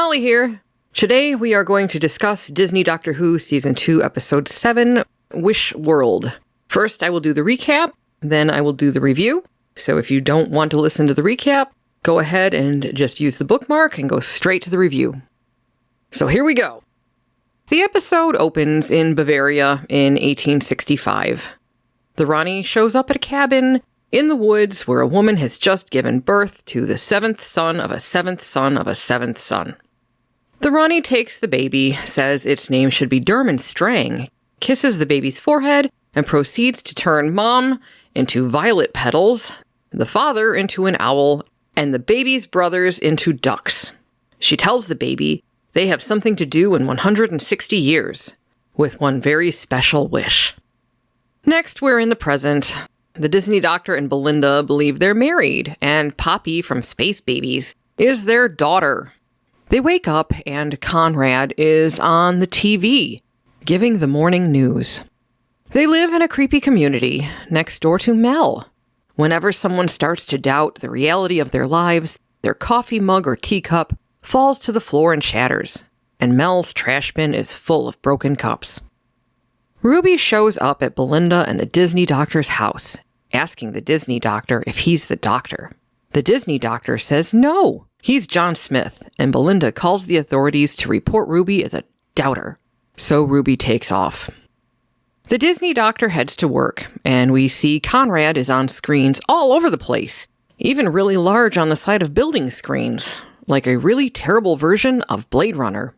Molly here. Today we are going to discuss Disney Doctor Who Season 2, Episode 7, Wish World. First, I will do the recap, then I will do the review. So if you don't want to listen to the recap, go ahead and just use the bookmark and go straight to the review. So here we go. The episode opens in Bavaria in 1865. The Rani shows up at a cabin in the woods where a woman has just given birth to the seventh son of a seventh son of a seventh son. The Rani takes the baby, says its name should be Durmstrang, kisses the baby's forehead, and proceeds to turn Mom into violet petals, the father into an owl, and the baby's brothers into ducks. She tells the baby they have something to do in 160 years, with one very special wish. Next, we're in the present. The Disney Doctor and Belinda believe they're married, and Poppy from Space Babies is their daughter. They wake up, and Conrad is on the TV, giving the morning news. They live in a creepy community next door to Mel. Whenever someone starts to doubt the reality of their lives, their coffee mug or teacup falls to the floor and shatters, and Mel's trash bin is full of broken cups. Ruby shows up at Belinda and the Disney Doctor's house, asking the Disney Doctor if he's the doctor. The Disney Doctor says no, he's John Smith, and Belinda calls the authorities to report Ruby as a doubter. So Ruby takes off. The Disney Doctor heads to work, and we see Conrad is on screens all over the place, even really large on the side of building screens, like a really terrible version of Blade Runner.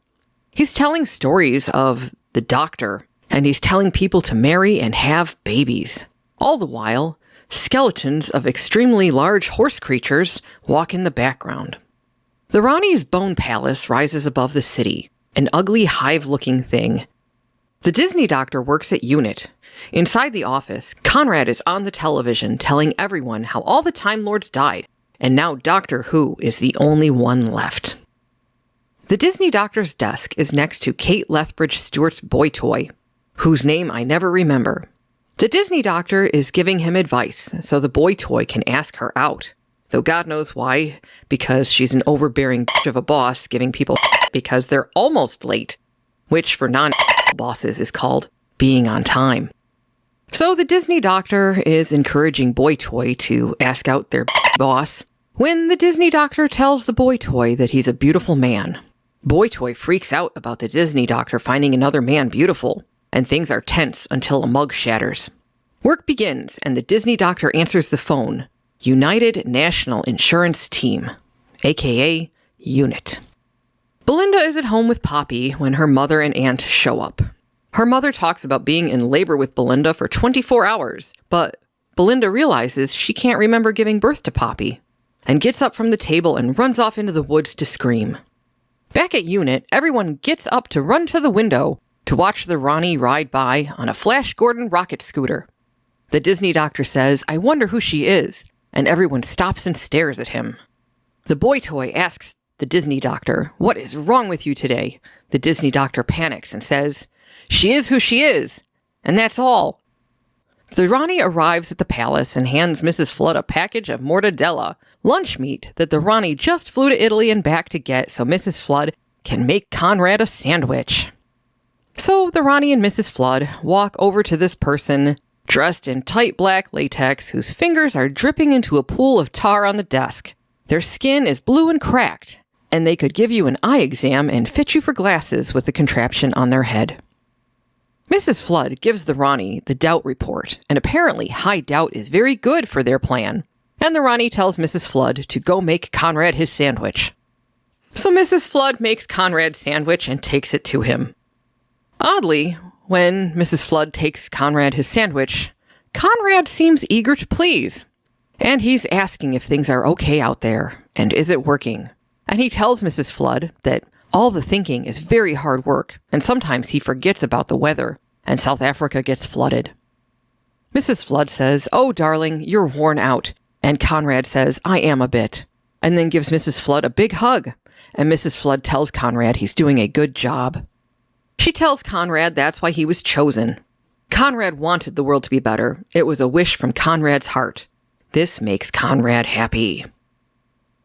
He's telling stories of the Doctor, and he's telling people to marry and have babies. All the while, skeletons of extremely large horse creatures walk in the background. The Rani's Bone Palace rises above the city, an ugly hive-looking thing. The Disney Doctor works at Unit. Inside the office, Conrad is on the television telling everyone how all the Time Lords died, and now Doctor Who is the only one left. The Disney Doctor's desk is next to Kate Lethbridge Stewart's boy toy, whose name I never remember. The Disney Doctor is giving him advice so the boy toy can ask her out, though God knows why, because she's an overbearing bitch of a boss giving people because they're almost late, which for non-bosses is called being on time. So the Disney Doctor is encouraging Boy Toy to ask out their boss when the Disney Doctor tells the Boy Toy that he's a beautiful man. Boy Toy freaks out about the Disney Doctor finding another man beautiful, and things are tense until a mug shatters. Work begins, and the Disney Doctor answers the phone. United National Insurance Team, aka UNIT. Belinda is at home with Poppy when her mother and aunt show up. Her mother talks about being in labor with Belinda for 24 hours, but Belinda realizes she can't remember giving birth to Poppy, and gets up from the table and runs off into the woods to scream. Back at Unit, everyone gets up to run to the window to watch the Rani ride by on a Flash Gordon rocket scooter. The Disney Doctor says, "I wonder who she is," and everyone stops and stares at him. The boy toy asks the Disney Doctor, "What is wrong with you today?" The Disney Doctor panics and says, "She is who she is, and that's all." The Rani arrives at the palace and hands Mrs. Flood a package of mortadella, lunch meat that the Rani just flew to Italy and back to get so Mrs. Flood can make Conrad a sandwich. So the Rani and Mrs. Flood walk over to this person dressed in tight black latex whose fingers are dripping into a pool of tar on the desk. Their skin is blue and cracked, and they could give you an eye exam and fit you for glasses with the contraption on their head. Mrs. Flood gives the Rani the doubt report, and apparently high doubt is very good for their plan, and the Rani tells Mrs. Flood to go make Conrad his sandwich. So Mrs. Flood makes Conrad's sandwich and takes it to him. Oddly, when Mrs. Flood takes Conrad his sandwich, Conrad seems eager to please. And he's asking if things are okay out there, and is it working? And he tells Mrs. Flood that all the thinking is very hard work, and sometimes he forgets about the weather, and South Africa gets flooded. Mrs. Flood says, "Oh, darling, you're worn out." And Conrad says, "I am a bit," and then gives Mrs. Flood a big hug, and Mrs. Flood tells Conrad he's doing a good job. She tells Conrad that's why he was chosen. Conrad wanted the world to be better. It was a wish from Conrad's heart. This makes Conrad happy.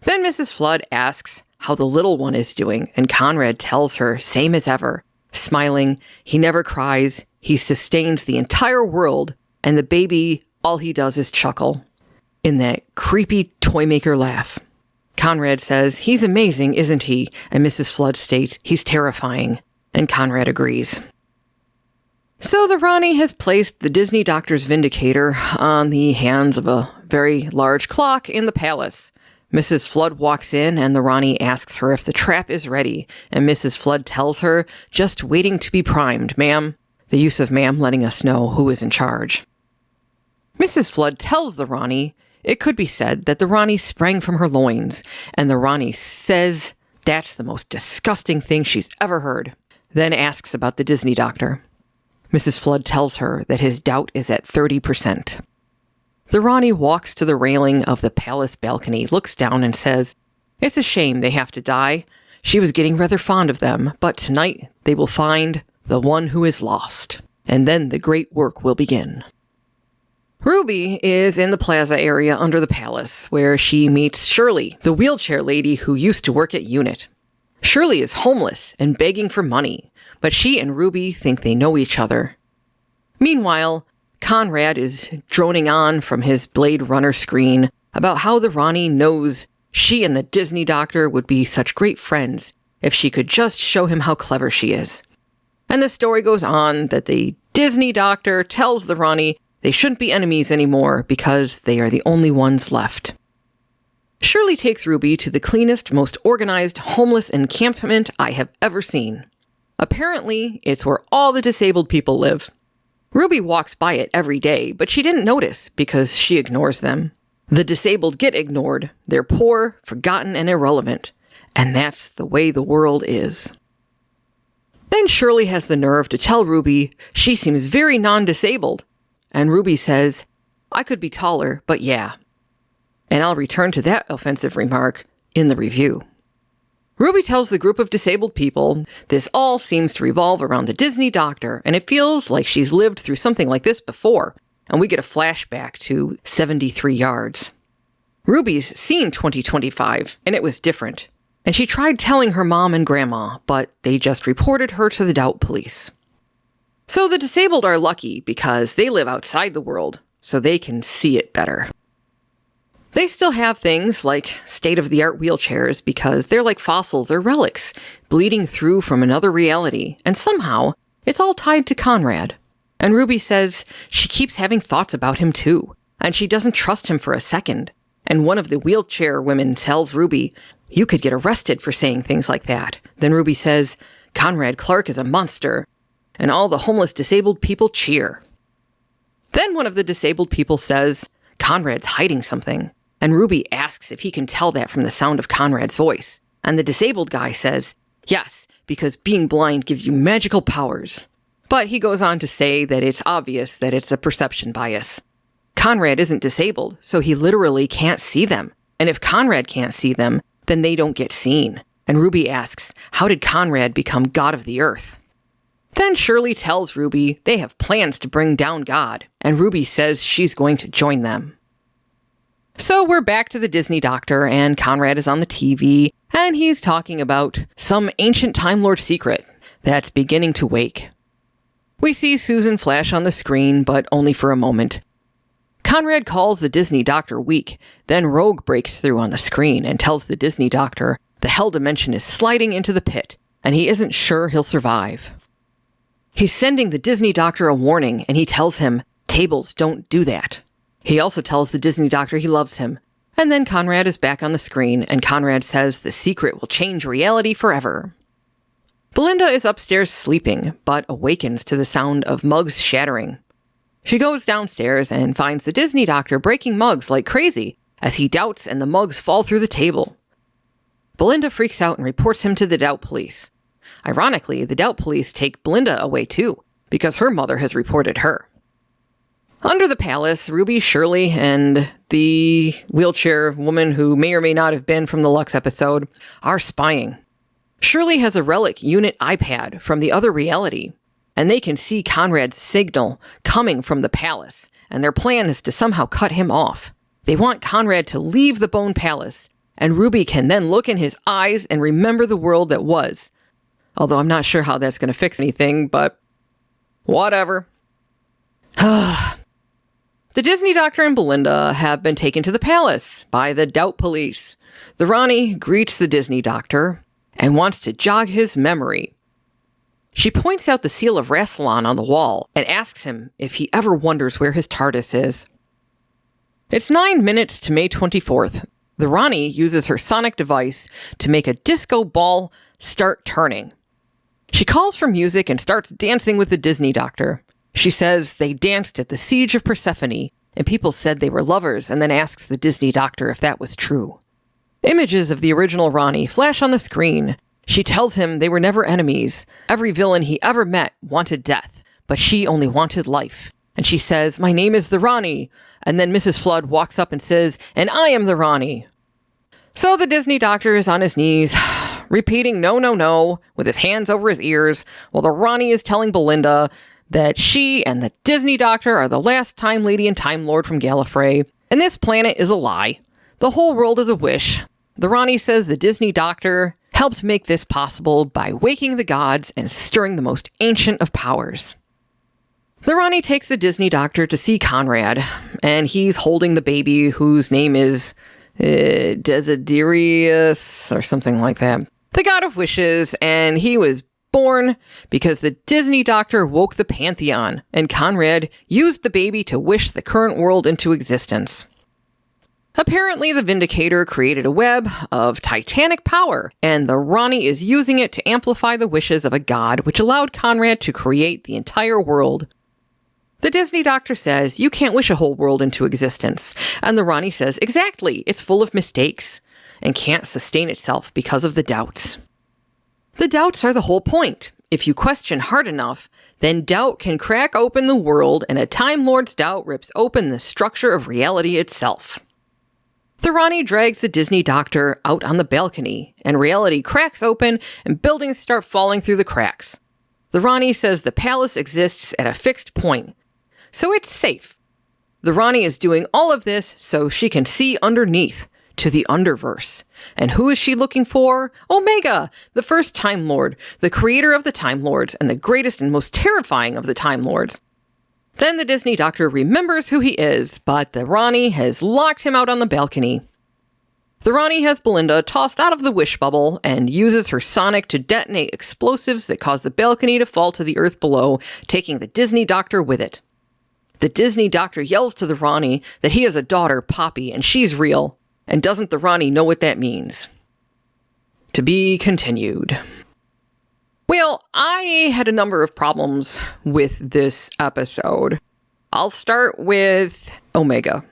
Then Mrs. Flood asks how the little one is doing, and Conrad tells her, same as ever, smiling, he never cries, he sustains the entire world, and the baby, all he does is chuckle. In that creepy toymaker laugh. Conrad says, he's amazing, isn't he? And Mrs. Flood states, he's terrifying. And Conrad agrees. So the Rani has placed the Disney doctor's vindicator on the hands of a very large clock in the palace. Mrs. Flood walks in and the Rani asks her if the trap is ready, and Mrs. Flood tells her, just waiting to be primed, ma'am. The use of ma'am letting us know who is in charge. Mrs. Flood tells the Rani, it could be said that the Rani sprang from her loins, and the Rani says that's the most disgusting thing she's ever heard, then asks about the Disney doctor. Mrs. Flood tells her that his doubt is at 30%. The Rani walks to the railing of the palace balcony, looks down and says, it's a shame they have to die. She was getting rather fond of them, but tonight they will find the one who is lost, and then the great work will begin. Ruby is in the plaza area under the palace, where she meets Shirley, the wheelchair lady who used to work at Unit. Shirley is homeless and begging for money, but she and Ruby think they know each other. Meanwhile, Conrad is droning on from his Blade Runner screen about how the Rani knows she and the Disney doctor would be such great friends if she could just show him how clever she is. And the story goes on that the Disney doctor tells the Rani they shouldn't be enemies anymore because they are the only ones left. Shirley takes Ruby to the cleanest, most organized homeless encampment I have ever seen. Apparently, it's where all the disabled people live. Ruby walks by it every day, but she didn't notice because she ignores them. The disabled get ignored. They're poor, forgotten, and irrelevant. And that's the way the world is. Then Shirley has the nerve to tell Ruby she seems very non-disabled. And Ruby says, I could be taller, but yeah. And I'll return to that offensive remark in the review. Ruby tells the group of disabled people this all seems to revolve around the Disney doctor, and it feels like she's lived through something like this before, and we get a flashback to 73 yards. Ruby's seen 2025, and it was different, and she tried telling her mom and grandma, but they just reported her to the doubt police. So the disabled are lucky because they live outside the world, so they can see it better. They still have things like state-of-the-art wheelchairs because they're like fossils or relics, bleeding through from another reality, and somehow it's all tied to Conrad. And Ruby says she keeps having thoughts about him too, and she doesn't trust him for a second. And one of the wheelchair women tells Ruby, you could get arrested for saying things like that. Then Ruby says, Conrad Clark is a monster, and all the homeless disabled people cheer. Then one of the disabled people says, Conrad's hiding something. And Ruby asks if he can tell that from the sound of Conrad's voice. And the disabled guy says, yes, because being blind gives you magical powers. But he goes on to say that it's obvious that it's a perception bias. Conrad isn't disabled, so he literally can't see them. And if Conrad can't see them, then they don't get seen. And Ruby asks, how did Conrad become God of the Earth? Then Shirley tells Ruby they have plans to bring down God, and Ruby says she's going to join them. So we're back to the Disney doctor, and Conrad is on the TV, and he's talking about some ancient Time Lord secret that's beginning to wake. We see Susan flash on the screen, but only for a moment. Conrad calls the Disney doctor weak, then Rogue breaks through on the screen and tells the Disney doctor the Hell Dimension is sliding into the pit, and he isn't sure he'll survive. He's sending the Disney doctor a warning, and he tells him, tables don't do that. He also tells the Disney doctor he loves him. And then Conrad is back on the screen, and Conrad says the secret will change reality forever. Belinda is upstairs sleeping, but awakens to the sound of mugs shattering. She goes downstairs and finds the Disney doctor breaking mugs like crazy as he doubts and the mugs fall through the table. Belinda freaks out and reports him to the doubt police. Ironically, the doubt police take Belinda away too, because her mother has reported her. Under the palace, Ruby, Shirley, and the wheelchair woman who may or may not have been from the Lux episode are spying. Shirley has a relic unit iPad from the other reality, and they can see Conrad's signal coming from the palace, and their plan is to somehow cut him off. They want Conrad to leave the Bone Palace, and Ruby can then look in his eyes and remember the world that was. Although I'm not sure how that's going to fix anything, but whatever. The Disney Doctor and Belinda have been taken to the palace by the Doubt Police. The Rani greets the Disney Doctor and wants to jog his memory. She points out the seal of Rassilon on the wall and asks him if he ever wonders where his TARDIS is. It's 9 minutes to May 24th. The Rani uses her sonic device to make a disco ball start turning. She calls for music and starts dancing with the Disney Doctor. She says they danced at the Siege of Persephone, and people said they were lovers, and then asks the Disney Doctor if that was true. Images of the original Rani flash on the screen. She tells him they were never enemies. Every villain he ever met wanted death, but she only wanted life. And she says, "My name is the Rani." And then Mrs. Flood walks up and says, "And I am the Rani." So the Disney Doctor is on his knees, repeating "no, no, no," with his hands over his ears, while the Rani is telling Belinda that she and the Disney Doctor are the last Time Lady and Time Lord from Gallifrey, and this planet is a lie. The whole world is a wish. The Rani says the Disney Doctor helped make this possible by waking the gods and stirring the most ancient of powers. The Rani takes the Disney Doctor to see Conrad, and he's holding the baby whose name is Desiderius or something like that. The god of wishes, and he was born because the Disney Doctor woke the Pantheon, and Conrad used the baby to wish the current world into existence. Apparently, the Vindicator created a web of titanic power, and the Rani is using it to amplify the wishes of a god, which allowed Conrad to create the entire world. The Disney Doctor says, "You can't wish a whole world into existence." And the Rani says, "Exactly, it's full of mistakes and can't sustain itself because of the doubts." The doubts are the whole point. If you question hard enough, then doubt can crack open the world, and a Time Lord's doubt rips open the structure of reality itself. The Rani drags the Disney Doctor out on the balcony, and reality cracks open and buildings start falling through the cracks. The Rani says the palace exists at a fixed point, so it's safe. The Rani is doing all of this so she can see underneath to the Underverse. And who is she looking for? Omega, the first Time Lord, the creator of the Time Lords, and the greatest and most terrifying of the Time Lords. Then the Disney Doctor remembers who he is, but the Rani has locked him out on the balcony. The Rani has Belinda tossed out of the wish bubble and uses her sonic to detonate explosives that cause the balcony to fall to the earth below, taking the Disney Doctor with it. The Disney Doctor yells to the Rani that he has a daughter, Poppy, and she's real. And doesn't the Rani know what that means? To be continued. Well, I had a number of problems with this episode. I'll start with Omega.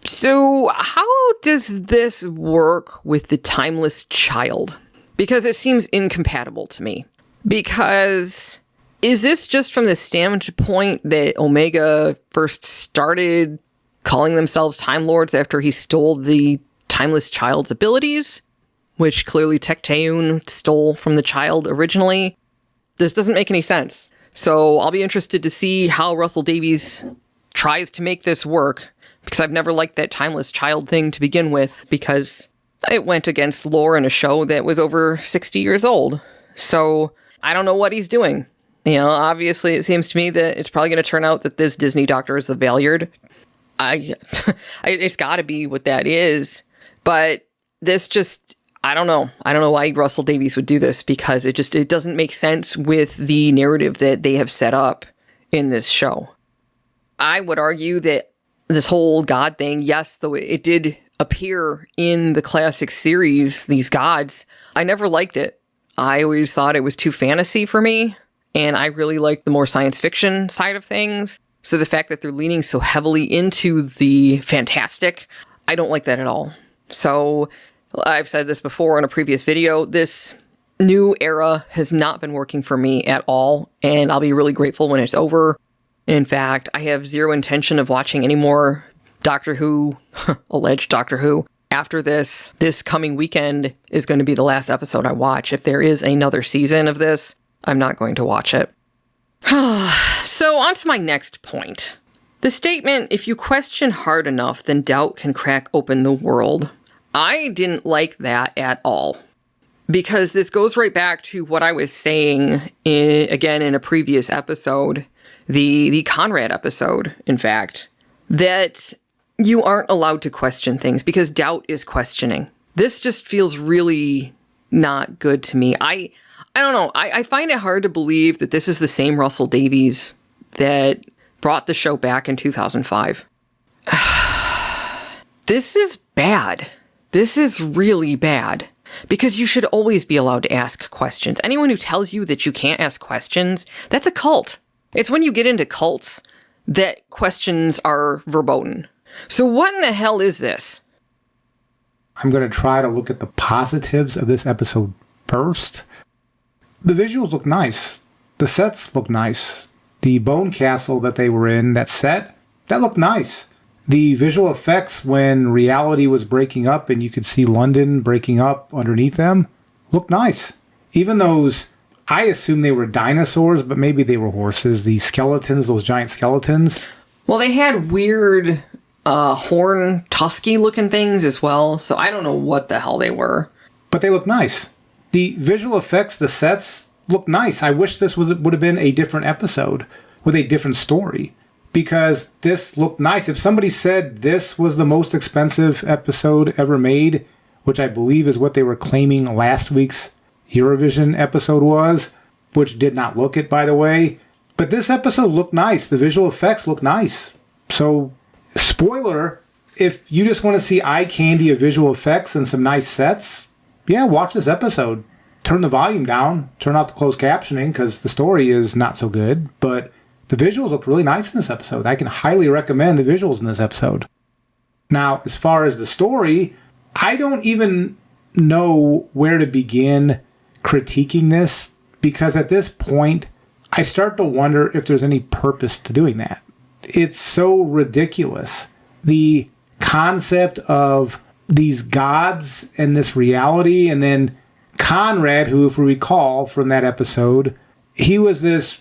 So, how does this work with the timeless child? Because it seems incompatible to me. Because is this just from the standpoint that Omega first started calling themselves Time Lords after he stole the timeless child's abilities, which clearly Tecteun stole from the child originally? This doesn't make any sense. So I'll be interested to see how Russell Davies tries to make this work, because I've never liked that timeless child thing to begin with, because it went against lore in a show that was over 60 years old. So I don't know what he's doing. You know, obviously it seems to me that it's probably going to turn out that this Disney Doctor is the Valeyard. It's got to be what that is. But this just, I don't know. I don't know why Russell Davies would do this, because it doesn't make sense with the narrative that they have set up in this show. I would argue that this whole God thing, yes, though it did appear in the classic series, these gods, I never liked it. I always thought it was too fantasy for me, and I really like the more science fiction side of things. So the fact that they're leaning so heavily into the fantastic, I don't like that at all. So I've said this before in a previous video, this new era has not been working for me at all, and I'll be really grateful when it's over. In fact, I have zero intention of watching any more Doctor Who, alleged Doctor Who. After this coming weekend is going to be the last episode I watch. If there is another season of this, I'm not going to watch it. So on to my next point. The statement, "If you question hard enough, then doubt can crack open the world." I didn't like that at all. Because this goes right back to what I was saying again in a previous episode, the Conrad episode, in fact, that you aren't allowed to question things because doubt is questioning. This just feels really not good to me. I don't know. I find it hard to believe that this is the same Russell Davies that brought the show back in 2005. This is bad. This is really bad. Because you should always be allowed to ask questions. Anyone who tells you that you can't ask questions, that's a cult. It's when you get into cults that questions are verboten. So what in the hell is this? I'm going to try to look at the positives of this episode first. The visuals look nice. The sets look nice. The bone castle that they were in, that set, that looked nice. The visual effects when reality was breaking up and you could see London breaking up underneath them looked nice. Even those, I assume they were dinosaurs, but maybe they were horses. The skeletons, those giant skeletons. Well, they had weird horn, tusky looking things as well. So I don't know what the hell they were. But they look nice. The visual effects, the sets look nice. I wish this would have been a different episode with a different story. Because this looked nice. If somebody said this was the most expensive episode ever made, which I believe is what they were claiming last week's Eurovision episode was, which did not look it, by the way. But this episode looked nice. The visual effects look nice. So, spoiler, if you just want to see eye candy of visual effects and some nice sets, yeah, watch this episode. Turn the volume down. Turn off the closed captioning because the story is not so good. But the visuals looked really nice in this episode. I can highly recommend the visuals in this episode. Now, as far as the story, I don't even know where to begin critiquing this, because at this point, I start to wonder if there's any purpose to doing that. It's so ridiculous. The concept of these gods and this reality, and then Conrad, who, if we recall from that episode, he was this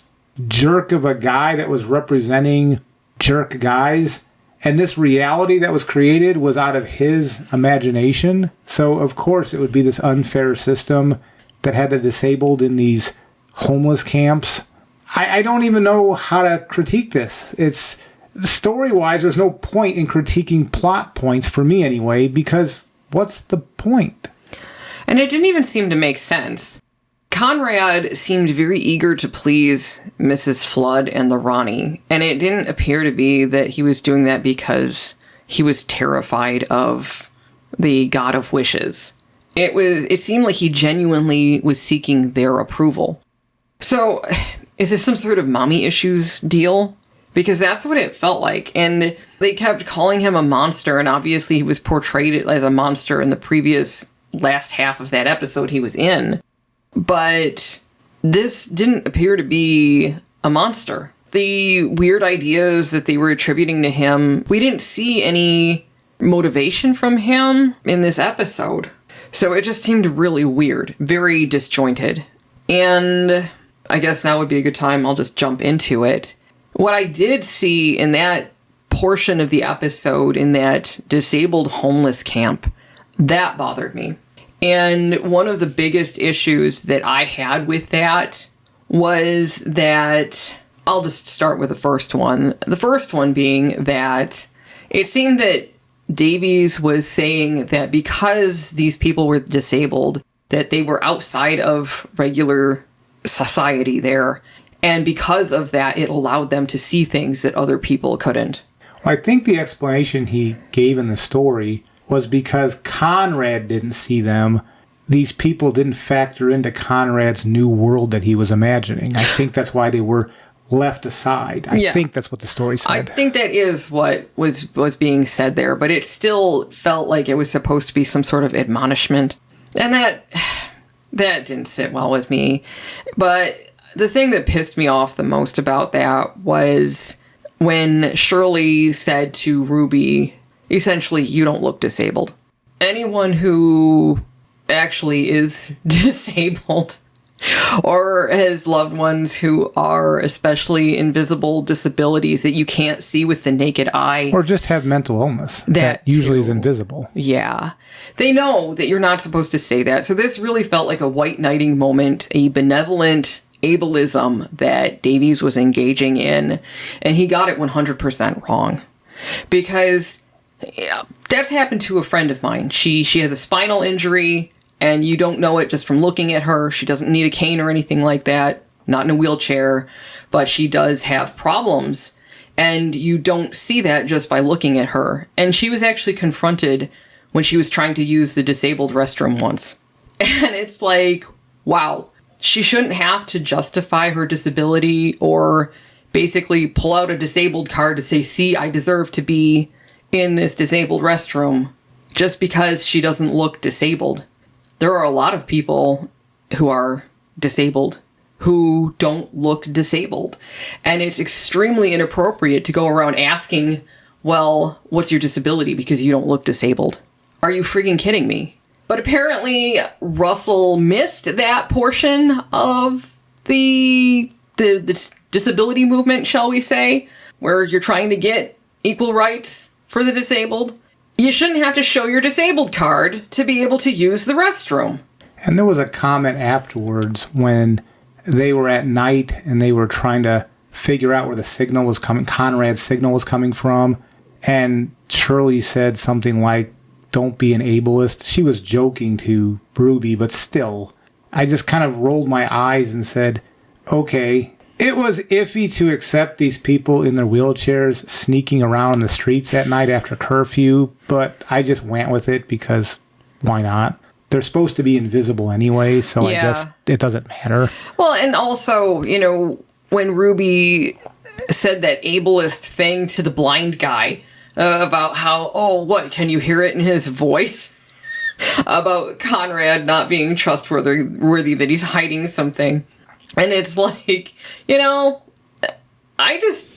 jerk of a guy that was representing jerk guys, and this reality that was created was out of his imagination. So of course it would be this unfair system that had the disabled in these homeless camps. I don't even know how to critique this. It's story-wise, there's no point in critiquing plot points for me anyway, because what's the point? And it didn't even seem to make sense. Conrad seemed very eager to please Mrs. Flood and the Rani, and it didn't appear to be that he was doing that because he was terrified of the God of Wishes. It seemed like he genuinely was seeking their approval. So, is this some sort of mommy issues deal? Because that's what it felt like, and they kept calling him a monster, and obviously he was portrayed as a monster in the previous last half of that episode he was in. But this didn't appear to be a monster. The weird ideas that they were attributing to him, we didn't see any motivation from him in this episode. So it just seemed really weird, very disjointed. And I guess now would be a good time, I'll just jump into it. What I did see in that portion of the episode, in that disabled homeless camp, that bothered me. And one of the biggest issues that I had with that was that, I'll just start with the first one. The first one being that it seemed that Davies was saying that because these people were disabled, that they were outside of regular society there. And because of that, it allowed them to see things that other people couldn't. I think the explanation he gave in the story was because Conrad didn't see them. These people didn't factor into Conrad's new world that he was imagining. I think that's why they were left aside. I think that's what the story said. I think that is what was being said there, but it still felt like it was supposed to be some sort of admonishment. And that didn't sit well with me. But the thing that pissed me off the most about that was when Shirley said to Ruby, essentially, you don't look disabled. Anyone who actually is disabled Or his loved ones who are especially invisible disabilities that you can't see with the naked eye. Or just have mental illness. That usually too. is invisible. Yeah. They know that you're not supposed to say that. So this really felt like a white knighting moment, a benevolent ableism that Davies was engaging in. And he got it 100% wrong. Because that's happened to a friend of mine. She has a spinal injury, and you don't know it just from looking at her. She doesn't need a cane or anything like that, not in a wheelchair, but she does have problems, and you don't see that just by looking at her. And she was actually confronted when she was trying to use the disabled restroom once. And it's like, wow, she shouldn't have to justify her disability or basically pull out a disabled card to say, see, I deserve to be in this disabled restroom just because she doesn't look disabled. There are a lot of people who are disabled who don't look disabled. And it's extremely inappropriate to go around asking, well, what's your disability because you don't look disabled? Are you freaking kidding me? But apparently Russell missed that portion of the disability movement, shall we say, where you're trying to get equal rights for the disabled. You shouldn't have to show your disabled card to be able to use the restroom. And there was a comment afterwards when they were at night and they were trying to figure out where the signal was coming, Conrad's signal was coming from. And Shirley said something like, don't be an ableist. She was joking to Ruby, but still, I just kind of rolled my eyes and said, okay, it was iffy to accept these people in their wheelchairs sneaking around the streets at night after curfew, but I just went with it because why not? They're supposed to be invisible anyway, so I guess it doesn't matter. Well, and also, you know, when Ruby said that ableist thing to the blind guy about how, oh, what, can you hear it in his voice? About Conrad not being trustworthy, that he's hiding something. And it's like, you know, I just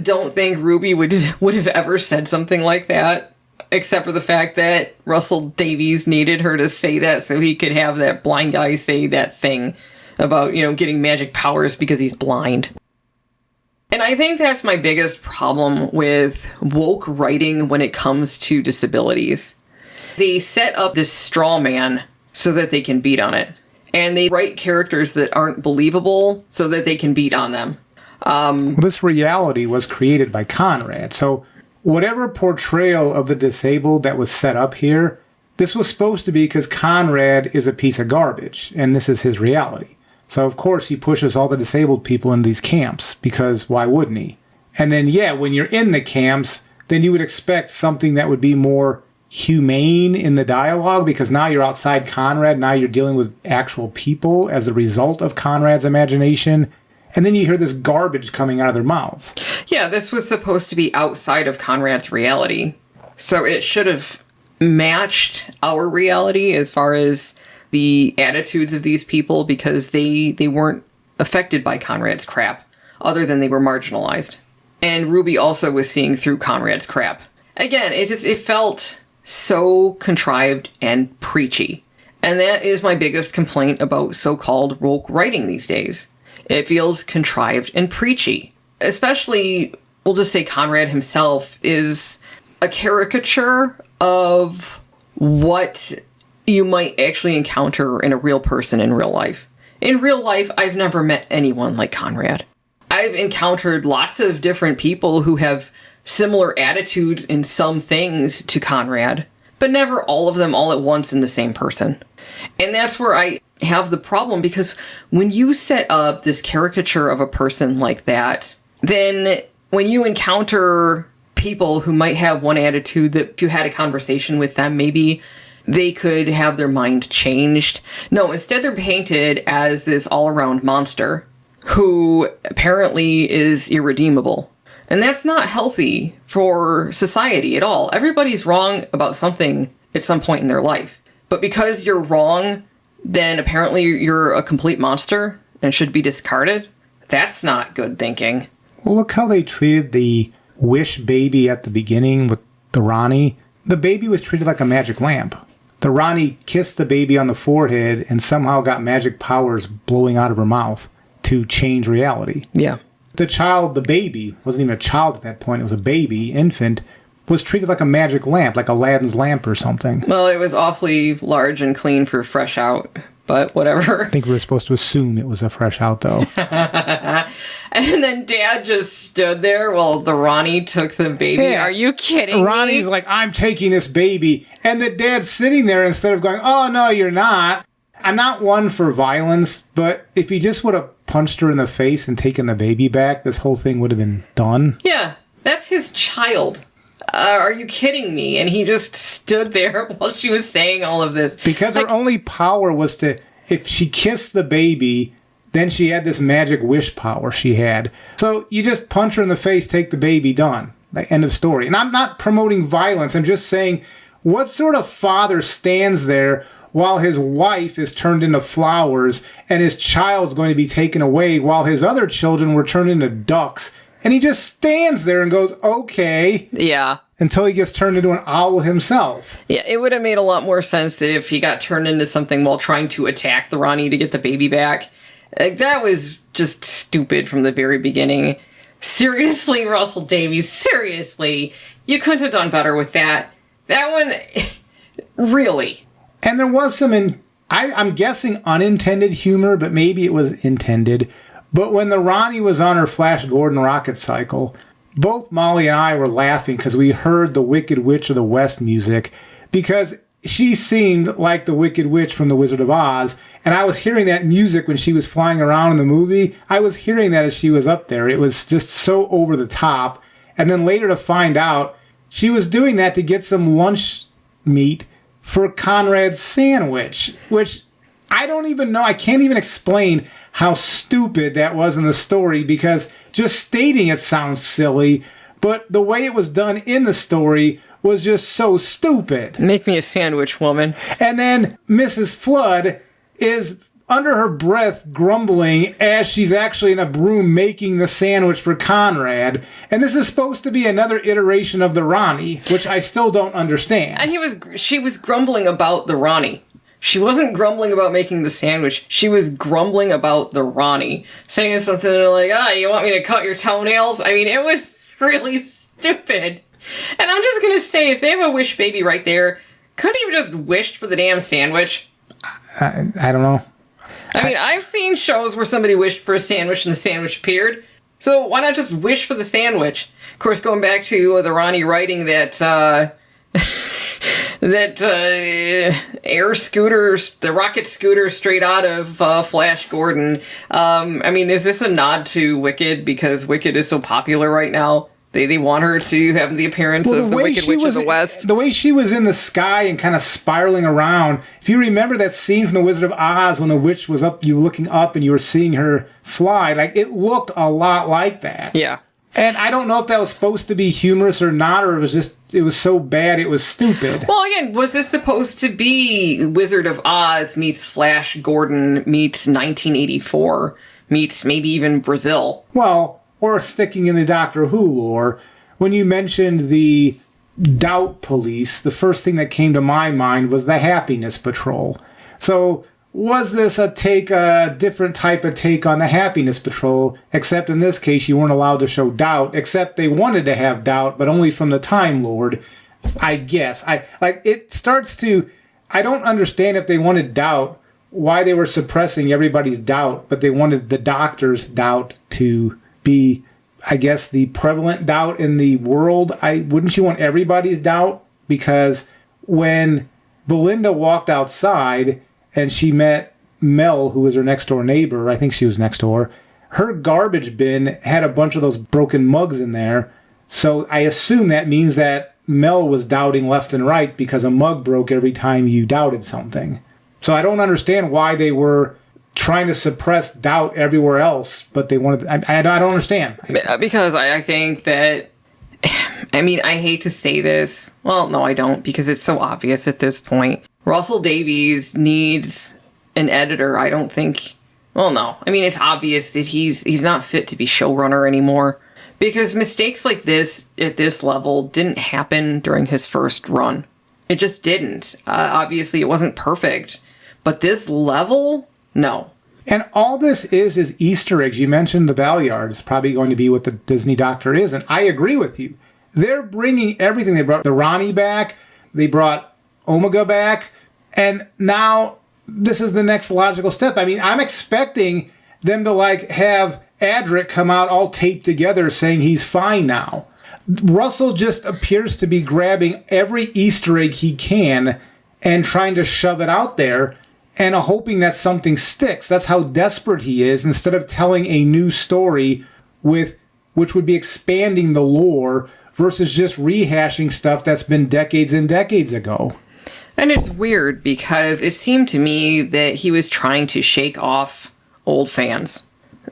don't think Ruby would have ever said something like that, except for the fact that Russell Davies needed her to say that so he could have that blind guy say that thing about, you know, getting magic powers because he's blind. And I think that's my biggest problem with woke writing when it comes to disabilities. They set up this straw man so that they can beat on it. And they write characters that aren't believable so that they can beat on them. Well, this reality was created by Conrad. So whatever portrayal of the disabled that was set up here, this was supposed to be because Conrad is a piece of garbage. And this is his reality. So, of course, he pushes all the disabled people in these camps, because why wouldn't he? And then, yeah, when you're in the camps, then you would expect something that would be more humane in the dialogue, because now you're outside Conrad, now you're dealing with actual people as a result of Conrad's imagination, and then you hear this garbage coming out of their mouths. Yeah, this was supposed to be outside of Conrad's reality, so it should have matched our reality as far as the attitudes of these people, because they weren't affected by Conrad's crap, other than they were marginalized. And Ruby also was seeing through Conrad's crap. Again, it felt so contrived and preachy. And that is my biggest complaint about so-called woke writing these days. It feels contrived and preachy. Especially, we'll just say Conrad himself is a caricature of what you might actually encounter in a real person in real life. In real life, I've never met anyone like Conrad. I've encountered lots of different people who have similar attitudes in some things to Conrad, but never all of them all at once in the same person. And that's where I have the problem, because when you set up this caricature of a person like that, then when you encounter people who might have one attitude, that if you had a conversation with them, maybe they could have their mind changed. No, instead they're painted as this all-around monster who apparently is irredeemable. And that's not healthy for society at all. Everybody's wrong about something at some point in their life. But because you're wrong, then apparently you're a complete monster and should be discarded. That's not good thinking. Well, look how they treated the Wish baby at the beginning with the Rani. The baby was treated like a magic lamp. the Rani kissed the baby on the forehead and somehow got magic powers blowing out of her mouth to change reality. Yeah. The child, the baby, wasn't even a child at that point. It was a baby, infant, was treated like a magic lamp, like Aladdin's lamp or something. Well, it was awfully large and clean for fresh out, but whatever. I think we were supposed to assume it was a fresh out, though. And then Dad just stood there while the Rani took the baby. Yeah. Are you kidding Ronnie's me? like, I'm taking this baby. And the dad's sitting there instead of going, oh, no, you're not. I'm not one for violence, but if he just would have punched her in the face and taken the baby back, this whole thing would have been done. Yeah, that's his child. Are you kidding me? And he just stood there while she was saying all of this. Because her only power was to, if she kissed the baby, then she had this magic wish power she had. So you just punch her in the face, take the baby, done. Like, end of story. And I'm not promoting violence. I'm just saying, what sort of father stands there while his wife is turned into flowers and his child's going to be taken away while his other children were turned into ducks? And he just stands there and goes, okay. Yeah. Until he gets turned into an owl himself. Yeah, it would have made a lot more sense if he got turned into something while trying to attack the Rani to get the baby back. Like, that was just stupid from the very beginning. Seriously, Russell Davies, seriously. You couldn't have done better with that. That one, really. And there was some, I'm guessing unintended humor, but maybe it was intended. But when the Rani was on her Flash Gordon rocket cycle, both Molly and I were laughing because we heard the Wicked Witch of the West music, because she seemed like the Wicked Witch from The Wizard of Oz, and I was hearing that music when she was flying around in the movie. I was hearing that as she was up there. It was just so over the top. And then later to find out, she was doing that to get some lunch meat for Conrad's sandwich, which I don't even know. I can't even explain how stupid that was in the story, because just stating it sounds silly, but the way it was done in the story was just so stupid. Make me a sandwich, woman. And then Mrs. Flood is under her breath grumbling as she's actually in a broom making the sandwich for Conrad. And this is supposed to be another iteration of the Rani, which I still don't understand. And she was grumbling about the Rani. She wasn't grumbling about making the sandwich. She was grumbling about the Rani. Saying something like, you want me to cut your toenails? I mean, it was really stupid. And I'm just going to say, if they have a wish baby right there, couldn't he have just wished for the damn sandwich? I don't know. I mean, I've seen shows where somebody wished for a sandwich and the sandwich appeared. So why not just wish for the sandwich? Of course, going back to the Rani writing that air scooters, the rocket scooter straight out of Flash Gordon. I mean, is this a nod to Wicked because Wicked is so popular right now? They want her to have the appearance of the Wicked Witch of the West. The way she was in the sky and kind of spiraling around. If you remember that scene from The Wizard of Oz when the witch was up, you were looking up and you were seeing her fly, like it looked a lot like that. Yeah. And I don't know if that was supposed to be humorous or not, or it was so bad it was stupid. Well, again, was this supposed to be Wizard of Oz meets Flash Gordon meets 1984 meets maybe even Brazil? Well, or sticking in the Doctor Who lore, when you mentioned the Doubt Police, the first thing that came to my mind was the Happiness Patrol. So was this a different type of take on the Happiness Patrol, except in this case you weren't allowed to show Doubt, except they wanted to have Doubt, but only from the Time Lord, I guess. I don't understand if they wanted Doubt, why they were suppressing everybody's doubt, but they wanted the Doctor's doubt to be, I guess, the prevalent doubt in the world. Wouldn't you want everybody's doubt? Because when Belinda walked outside and she met Mel, who was her next door neighbor, I think she was next door, her garbage bin had a bunch of those broken mugs in there. So I assume that means that Mel was doubting left and right because a mug broke every time you doubted something. So I don't understand why they were trying to suppress doubt everywhere else, but they wanted... I don't understand. Because I think that... I mean, I hate to say this. Well, no, I don't, because it's so obvious at this point. Russell Davies needs an editor. I don't think... Well, no. I mean, it's obvious that he's not fit to be showrunner anymore. Because mistakes like this, at this level, didn't happen during his first run. It just didn't. Obviously, it wasn't perfect. But this level, no. And all this is Easter eggs. You mentioned the Valeyard is probably going to be what the Disney Doctor is, and I agree with you. They're bringing everything. They brought the Rani back, they brought Omega back, and now this is the next logical step. I mean, I'm expecting them to have Adric come out all taped together saying he's fine now. Russell just appears to be grabbing every Easter egg he can and trying to shove it out there and hoping that something sticks. That's how desperate he is, instead of telling a new story which would be expanding the lore versus just rehashing stuff that's been decades and decades ago. And it's weird because it seemed to me that he was trying to shake off old fans.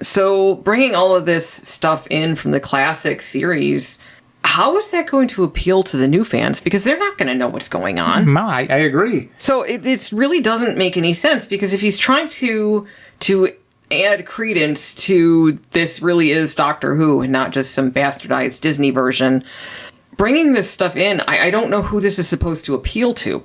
So bringing all of this stuff in from the classic series, how is that going to appeal to the new fans? Because they're not going to know what's going on. No, I agree. So it really doesn't make any sense, because if he's trying to add credence to this really is Doctor Who and not just some bastardized Disney version, bringing this stuff in, I don't know who this is supposed to appeal to.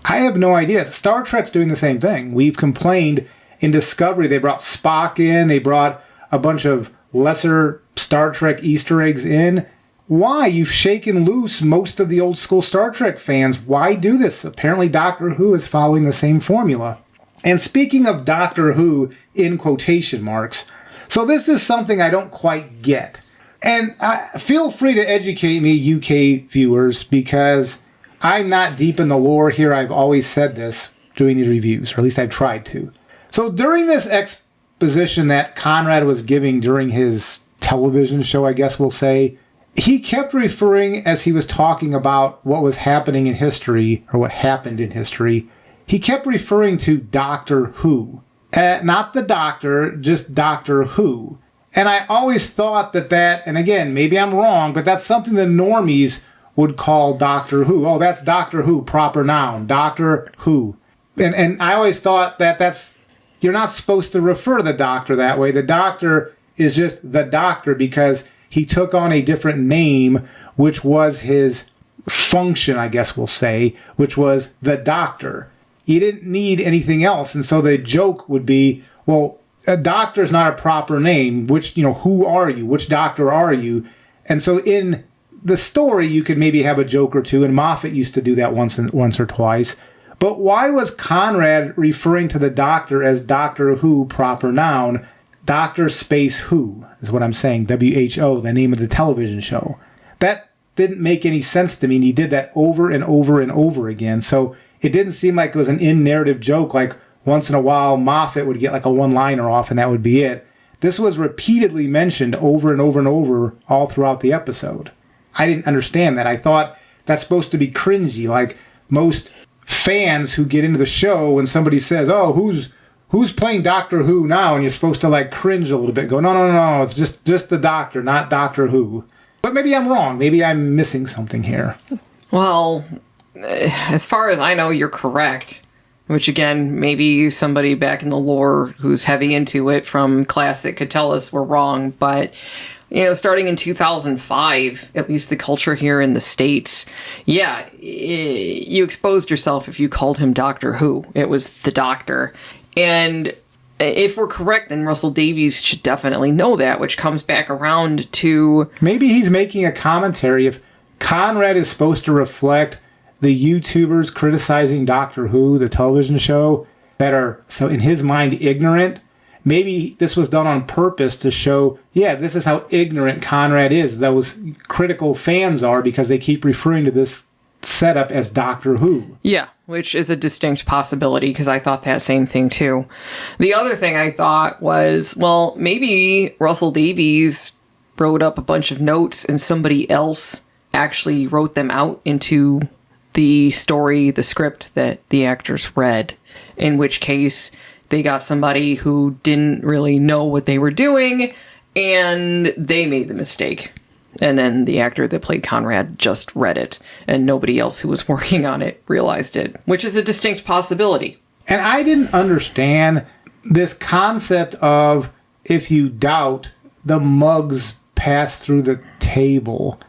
I have no idea. Star Trek's doing the same thing. We've complained in Discovery. They brought Spock in. They brought a bunch of lesser Star Trek Easter eggs in. Why? You've shaken loose most of the old school Star Trek fans. Why do this? Apparently Doctor Who is following the same formula. And speaking of Doctor Who, in quotation marks, so this is something I don't quite get. And feel free to educate me, UK viewers, because I'm not deep in the lore here. I've always said this doing these reviews, or at least I've tried to. So during this exposition that Conrad was giving during his television show, I guess we'll say, he kept referring, as he was talking about what was happening in history, or what happened in history, he kept referring to Doctor Who. Not the Doctor, just Doctor Who. And I always thought that, and again, maybe I'm wrong, but that's something the normies would call Doctor Who. Oh, that's Doctor Who, proper noun, Doctor Who. And I always thought that's, you're not supposed to refer to the Doctor that way. The Doctor is just the Doctor because he took on a different name, which was his function, I guess we'll say, which was the Doctor. He didn't need anything else. And so the joke would be, well, a doctor is not a proper name. Who are you? Which doctor are you? And so in the story, you could maybe have a joke or two, and Moffat used to do that once or twice. But why was Conrad referring to the Doctor as Doctor Who, proper noun? Doctor space Who is what I'm saying. WHO, the name of the television show. That didn't make any sense to me, and he did that over and over and over again. So it didn't seem like it was an in-narrative joke, like once in a while Moffat would get like a one-liner off and that would be it. This was repeatedly mentioned over and over and over all throughout the episode. I didn't understand that. I thought that's supposed to be cringy, like most fans who get into the show when somebody says, oh, who's playing Doctor Who now? And you're supposed to cringe a little bit, go, no, it's just the Doctor, not Doctor Who. But maybe I'm wrong. Maybe I'm missing something here. Well, as far as I know, you're correct. Which, again, maybe somebody back in the lore who's heavy into it from Classic could tell us we're wrong. But, starting in 2005, at least the culture here in the States, yeah, you exposed yourself if you called him Doctor Who. It was the Doctor. And if we're correct, then Russell Davies should definitely know that, which comes back around to... Maybe he's making a commentary. If Conrad is supposed to reflect the YouTubers criticizing Doctor Who, the television show, that are, so in his mind, ignorant, maybe this was done on purpose to show, yeah, this is how ignorant Conrad is. Those critical fans are because they keep referring to this setup as Doctor Who. Yeah, which is a distinct possibility, because I thought that same thing too. The other thing I thought was, well, maybe Russell Davies wrote up a bunch of notes and somebody else actually wrote them out into the story, the script that the actors read, in which case they got somebody who didn't really know what they were doing and they made the mistake. And then the actor that played Conrad just read it and nobody else who was working on it realized it, which is a distinct possibility. And I didn't understand this concept of, if you doubt, the mugs pass through the table.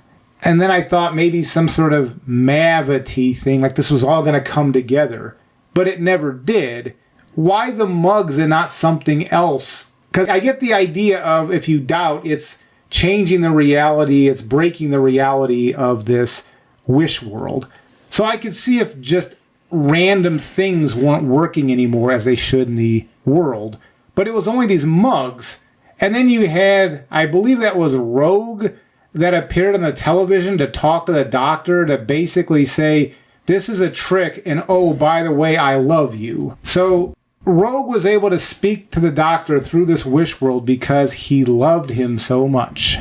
And then I thought maybe some sort of Mavity thing, like this was all going to come together. But it never did. Why the mugs and not something else? Because I get the idea of, if you doubt, it's changing the reality, it's breaking the reality of this wish world. So I could see if just random things weren't working anymore as they should in the world. But it was only these mugs. And then you had, I believe that was Rogue, that appeared on the television to talk to the doctor to basically say, this is a trick, and oh, by the way, I love you. So Rogue was able to speak to the doctor through this wish world because he loved him so much.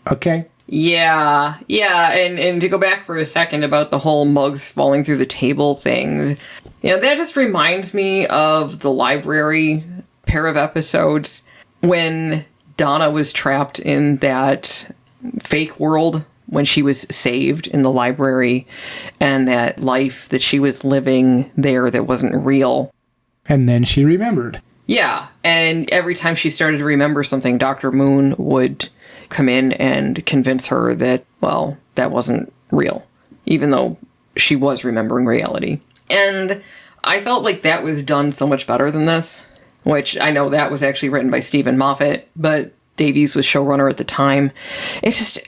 Okay? Yeah, and to go back for a second about the whole mugs falling through the table thing, that just reminds me of the library pair of episodes when Donna was trapped in that fake world when she was saved in the library, and that life that she was living there that wasn't real. And then she remembered. Yeah, and every time she started to remember something, Dr. Moon would come in and convince her that, well, that wasn't real, even though she was remembering reality. And I felt like that was done so much better than this, which I know that was actually written by Stephen Moffat, but Davies was showrunner at the time. It's just...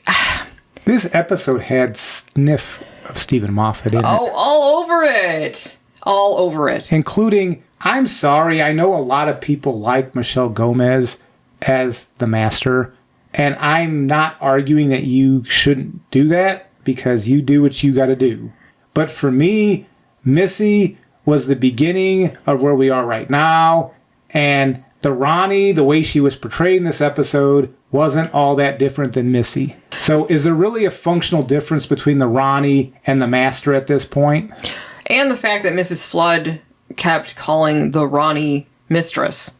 This episode had sniff of Stephen Moffat in it. Oh, all over it. All over it. Including, I'm sorry, I know a lot of people like Michelle Gomez as the Master, and I'm not arguing that you shouldn't do that, because you do what you got to do. But for me, Missy was the beginning of where we are right now, and the Rani, the way she was portrayed in this episode, wasn't all that different than Missy. So is there really a functional difference between the Rani and the Master at this point? And the fact that Mrs. Flood kept calling the Rani mistress.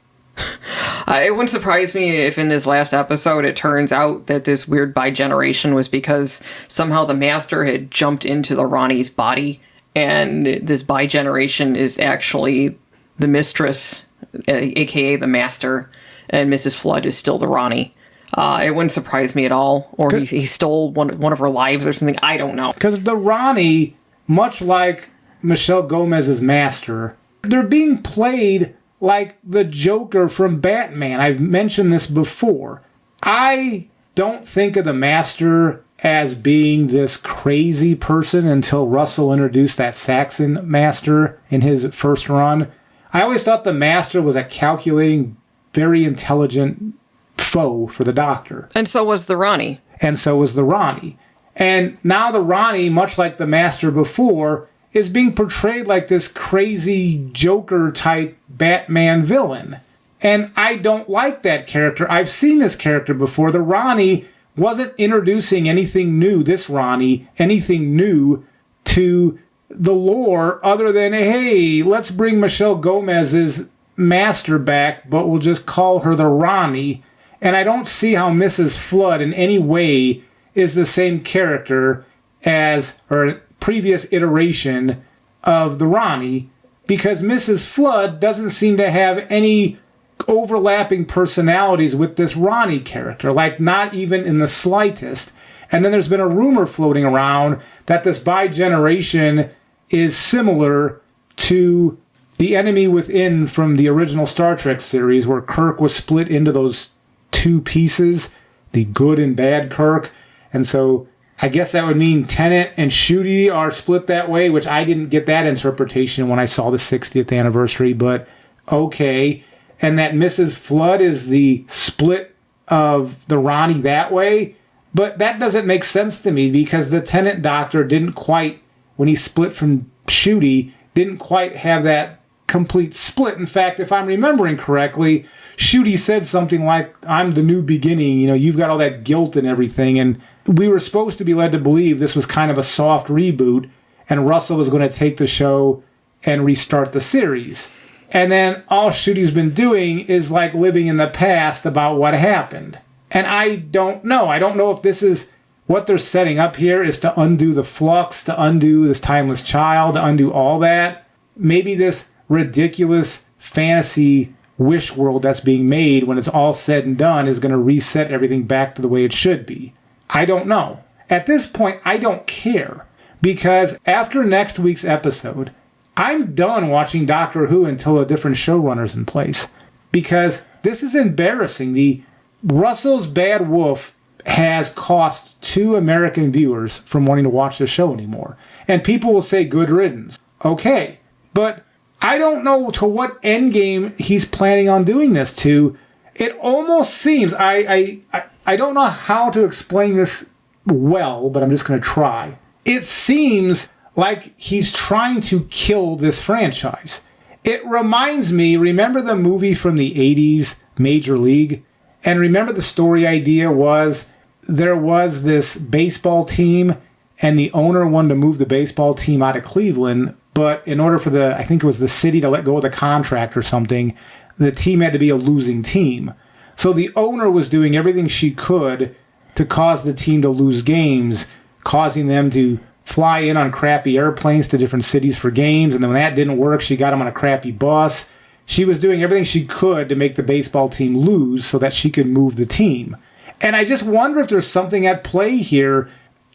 It wouldn't surprise me if in this last episode it turns out that this weird bi-generation was because somehow the Master had jumped into the Rani's body, and this bi-generation is actually the mistress, aka the Master, and Mrs. Flood is still the Rani. It wouldn't surprise me at all. Or he stole one of her lives or something. I don't know. Because the Rani, much like Michelle Gomez's Master, they're being played like the Joker from Batman. I've mentioned this before. I don't think of the Master as being this crazy person until Russell introduced that Saxon Master in his first run. I always thought the Master was a calculating, very intelligent foe for the Doctor. And so was the Rani. And so was the Rani. And now the Rani, much like the Master before, is being portrayed like this crazy Joker-type Batman villain. And I don't like that character. I've seen this character before. The Rani wasn't introducing anything new, this Rani, anything new to the lore other than, hey, let's bring Michelle Gomez's Master back, but we'll just call her the Rani. And I don't see how Mrs. Flood in any way is the same character as her previous iteration of the Rani, because Mrs. Flood doesn't seem to have any overlapping personalities with this Rani character, like not even in the slightest. And then there's been a rumor floating around that this bi-generation is similar to the Enemy Within from the original Star Trek series, where Kirk was split into those two pieces, the good and bad Kirk. And so I guess that would mean Tennant and Ncuti are split that way, which I didn't get that interpretation when I saw the 60th anniversary, but okay. And that Mrs. Flood is the split of the Rani that way. But that doesn't make sense to me, because the Tennant Doctor didn't quite, when he split from Ncuti, didn't quite have that complete split. In fact, if I'm remembering correctly, Ncuti said something like, I'm the new beginning, you've got all that guilt and everything. And we were supposed to be led to believe this was kind of a soft reboot, and Russell was going to take the show and restart the series. And then all Ncuti's been doing is like living in the past about what happened. And I don't know. I don't know if this is what they're setting up here, is to undo the flux, to undo this timeless child, to undo all that. Maybe this ridiculous fantasy wish world that's being made, when it's all said and done, is going to reset everything back to the way it should be. I don't know. at this point, I don't care. Because after next week's episode, I'm done watching Doctor Who until a different showrunner's in place. Because this is embarrassing. The Russell's Bad Wolf has cost 2 American viewers from wanting to watch the show anymore. And people will say good riddance. Okay, but I don't know to what endgame he's planning on doing this to. It almost seems, I don't know how to explain this well, but I'm just going to try. It seems like he's trying to kill this franchise. It reminds me, remember the movie from the 80s, Major League? And remember the story idea was there was this baseball team and the owner wanted to move the baseball team out of Cleveland, but in order for I think it was the city to let go of the contract or something, the team had to be a losing team. So the owner was doing everything she could to cause the team to lose games, causing them to fly in on crappy airplanes to different cities for games, and then when that didn't work, she got them on a crappy bus. She was doing everything she could to make the baseball team lose so that she could move the team. And I just wonder if there's something at play here.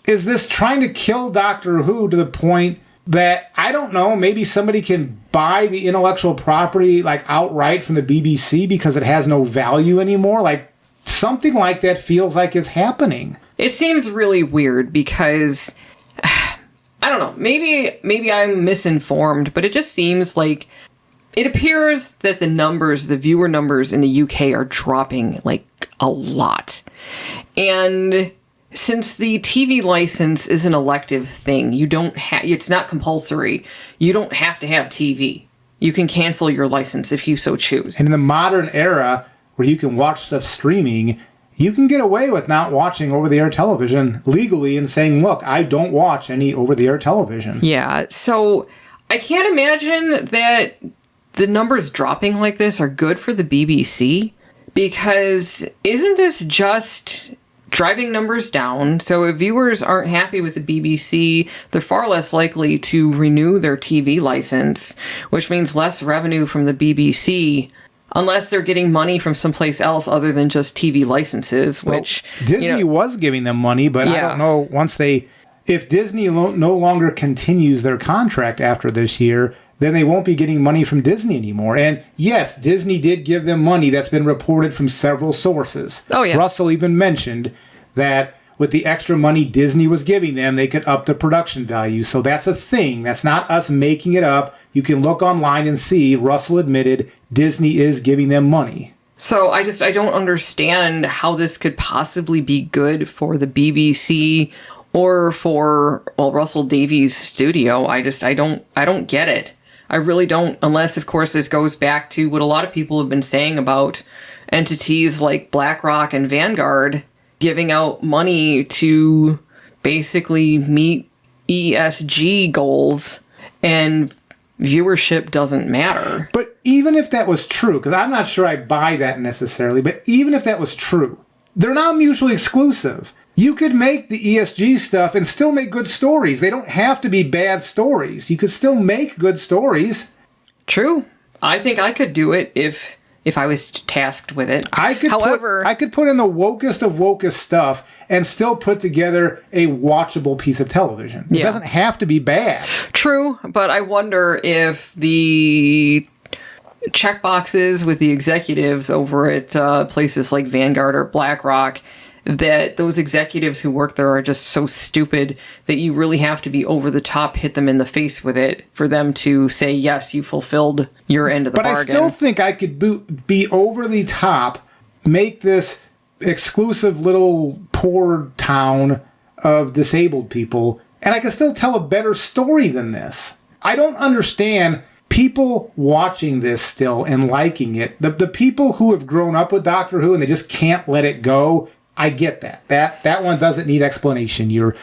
Is this trying to kill Doctor Who to the point that, I don't know, maybe somebody can buy the intellectual property like outright from the BBC because it has no value anymore? Like, something like that feels like it's happening. It seems really weird because, I don't know, maybe I'm misinformed, but it just seems like it appears that the viewer numbers in the UK are dropping like a lot. And since the TV license is an elective thing, it's not compulsory. You don't have to have TV. You can cancel your license if you so choose. And in the modern era where you can watch stuff streaming, you can get away with not watching over-the-air television legally and saying, look, I don't watch any over-the-air television. Yeah, so I can't imagine that the numbers dropping like this are good for the BBC, because isn't this just driving numbers down? So if viewers aren't happy with the BBC, they're far less likely to renew their TV license, which means less revenue from the BBC, unless they're getting money from someplace else other than just TV licenses, which... Well, Disney was giving them money, but I don't know, if Disney no longer continues their contract after this year, then they won't be getting money from Disney anymore. And yes, Disney did give them money. That's been reported from several sources. Oh, yeah. Russell even mentioned that with the extra money Disney was giving them, they could up the production value. So that's a thing. That's not us making it up. You can look online and see Russell admitted Disney is giving them money. So I don't understand how this could possibly be good for the BBC or for, Russell Davies' studio. I don't get it. I really don't, unless, of course, this goes back to what a lot of people have been saying about entities like BlackRock and Vanguard giving out money to basically meet ESG goals, and viewership doesn't matter. But even if that was true, because I'm not sure I buy that necessarily, but even if that was true, they're not mutually exclusive. You could make the ESG stuff and still make good stories. They don't have to be bad stories. You could still make good stories. True. I think I could do it if I was tasked with it. I could put in the wokest of wokest stuff and still put together a watchable piece of television. It doesn't have to be bad. True, but I wonder if the checkboxes with the executives over at places like Vanguard or BlackRock, that those executives who work there are just so stupid that you really have to be over the top, hit them in the face with it for them to say, yes, you fulfilled your end of the bargain. But I still think I could be over the top, make this exclusive little poor town of disabled people, and I can still tell a better story than this. I don't understand people watching this still and liking it. The people who have grown up with Doctor Who and they just can't let it go, I get that. That one doesn't need explanation. You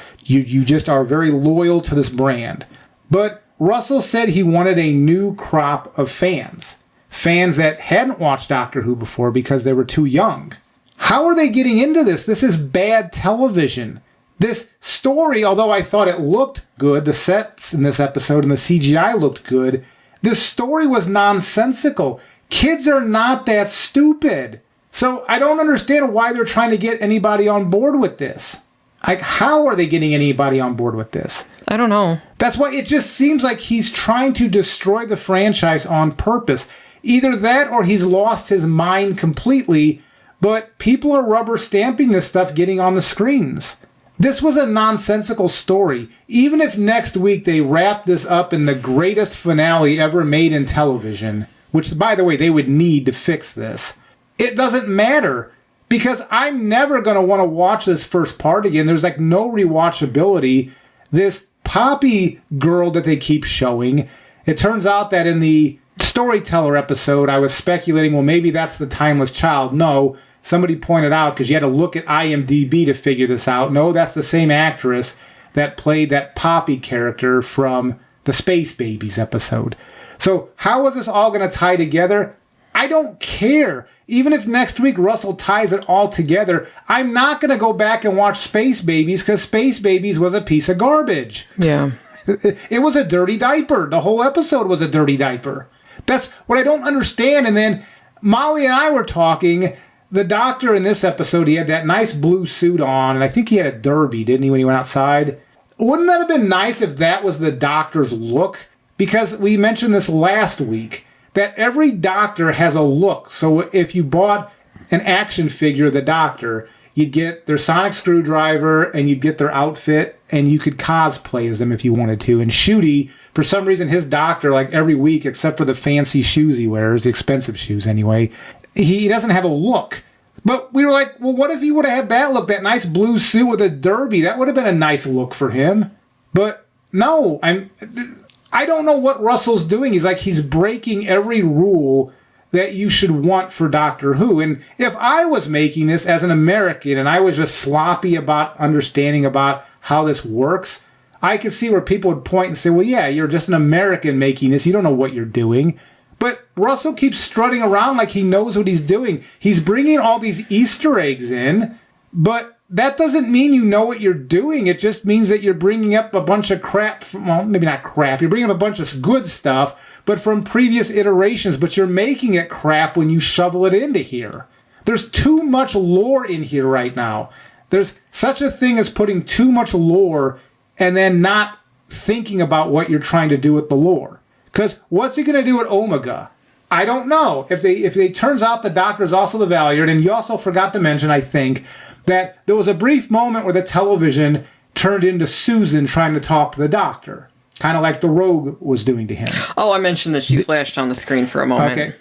just are very loyal to this brand. But Russell said he wanted a new crop of fans. Fans that hadn't watched Doctor Who before because they were too young. How are they getting into this? This is bad television. This story, although I thought it looked good, the sets in this episode and the CGI looked good, this story was nonsensical. Kids are not that stupid. So I don't understand why they're trying to get anybody on board with this. Like, how are they getting anybody on board with this? I don't know. That's why it just seems like he's trying to destroy the franchise on purpose. Either that or he's lost his mind completely, but people are rubber stamping this stuff getting on the screens. This was a nonsensical story. Even if next week they wrap this up in the greatest finale ever made in television, which, by the way, they would need to fix this, it doesn't matter. Because I'm never going to want to watch this first part again. There's like no rewatchability. This Poppy girl that they keep showing, it turns out that in the Storyteller episode, I was speculating, well, maybe that's the Timeless Child. No, somebody pointed out, because you had to look at IMDb to figure this out. No, that's the same actress that played that Poppy character from the Space Babies episode. So how is this all going to tie together? I don't care. Even if next week Russell ties it all together, I'm not going to go back and watch Space Babies because Space Babies was a piece of garbage. Yeah. It was a dirty diaper. The whole episode was a dirty diaper. That's what I don't understand. And then Molly and I were talking. The doctor in this episode, he had that nice blue suit on, and I think he had a derby, didn't he, when he went outside? Wouldn't that have been nice if that was the doctor's look? Because we mentioned this last week, that every doctor has a look. So if you bought an action figure of the doctor, you'd get their sonic screwdriver and you'd get their outfit and you could cosplay as them if you wanted to. And Shooty, for some reason, his doctor, like every week, except for the fancy shoes he wears, the expensive shoes anyway, he doesn't have a look. But we were like, well, what if he would have had that look, that nice blue suit with a derby? That would have been a nice look for him. But no, I don't know what Russell's doing. He's breaking every rule that you should want for Doctor Who. And if I was making this as an American and I was just sloppy about understanding about how this works, I could see where people would point and say, well, yeah, you're just an American making this. You don't know what you're doing. But Russell keeps strutting around like he knows what he's doing. He's bringing all these Easter eggs in, but that doesn't mean you know what you're doing. It just means that you're bringing up a bunch of crap. Well, maybe not crap. You're bringing up a bunch of good stuff, but from previous iterations. But you're making it crap when you shovel it into here. There's too much lore in here right now. There's such a thing as putting too much lore and then not thinking about what you're trying to do with the lore. Because what's he going to do at Omega? I don't know. If it turns out the Doctor's also the Valiant, and you also forgot to mention, I think, that there was a brief moment where the television turned into Susan trying to talk to the Doctor. Kind of like the Rogue was doing to him. Oh, I mentioned that she flashed on the screen for a moment. Okay.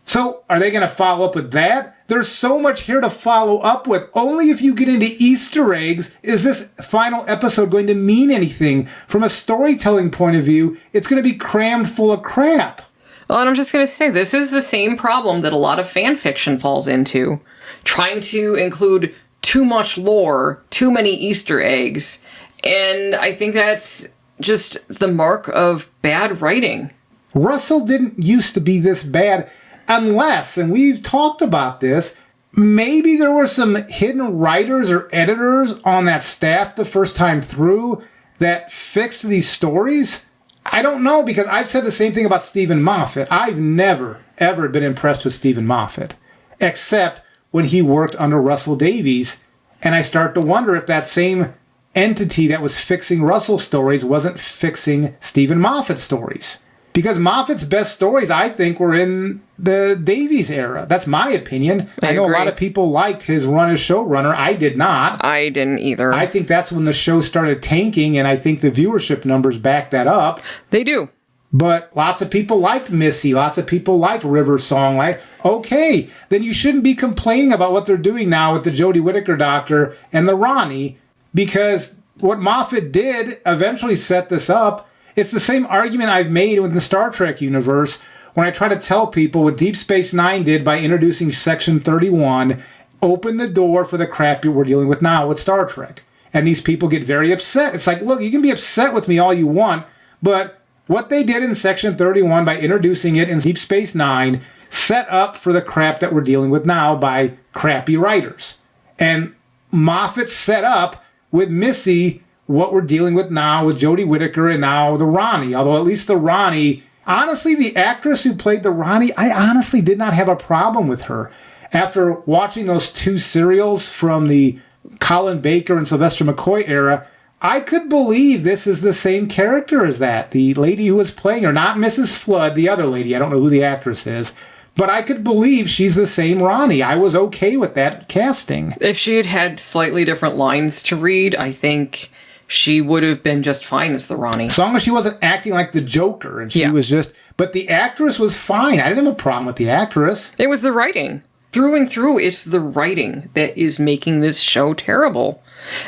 So, are they going to follow up with that? There's so much here to follow up with. Only if you get into Easter eggs is this final episode going to mean anything. From a storytelling point of view, it's going to be crammed full of crap. Well, and I'm just going to say, this is the same problem that a lot of fan fiction falls into. Trying to include too much lore, too many Easter eggs. And I think that's just the mark of bad writing. Russell didn't used to be this bad. Unless, and we've talked about this, maybe there were some hidden writers or editors on that staff the first time through that fixed these stories. I don't know, because I've said the same thing about Stephen Moffat. I've never, ever been impressed with Stephen Moffat, except when he worked under Russell Davies, and I start to wonder if that same entity that was fixing Russell stories wasn't fixing Stephen Moffat stories. Because Moffat's best stories, I think, were in the Davies era. That's my opinion. I know agree. A lot of people liked his run as showrunner. I did not. I didn't either. I think that's when the show started tanking, and I think the viewership numbers back that up. They do. But lots of people liked Missy. Lots of people liked River Song. Okay, then you shouldn't be complaining about what they're doing now with the Jodie Whittaker Doctor and the Rani, because what Moffat did eventually set this up. It's the same argument I've made with the Star Trek universe when I try to tell people what Deep Space Nine did by introducing Section 31 opened the door for the crap we're dealing with now with Star Trek. And these people get very upset. It's like, look, you can be upset with me all you want, but what they did in Section 31 by introducing it in Deep Space Nine set up for the crap that we're dealing with now by crappy writers. And Moffat set up with Missy what we're dealing with now with Jodie Whittaker and now the Rani. Although at least the Rani, honestly, the actress who played the Rani, I honestly did not have a problem with her. After watching those two serials from the Colin Baker and Sylvester McCoy era, I could believe this is the same character as that. The lady who was playing her, not Mrs. Flood, the other lady. I don't know who the actress is. But I could believe she's the same Rani. I was okay with that casting. If she had had slightly different lines to read, I think she would have been just fine as the Rani. As long as she wasn't acting like the Joker and she was just... But the actress was fine. I didn't have a problem with the actress. It was the writing. Through and through, it's the writing that is making this show terrible.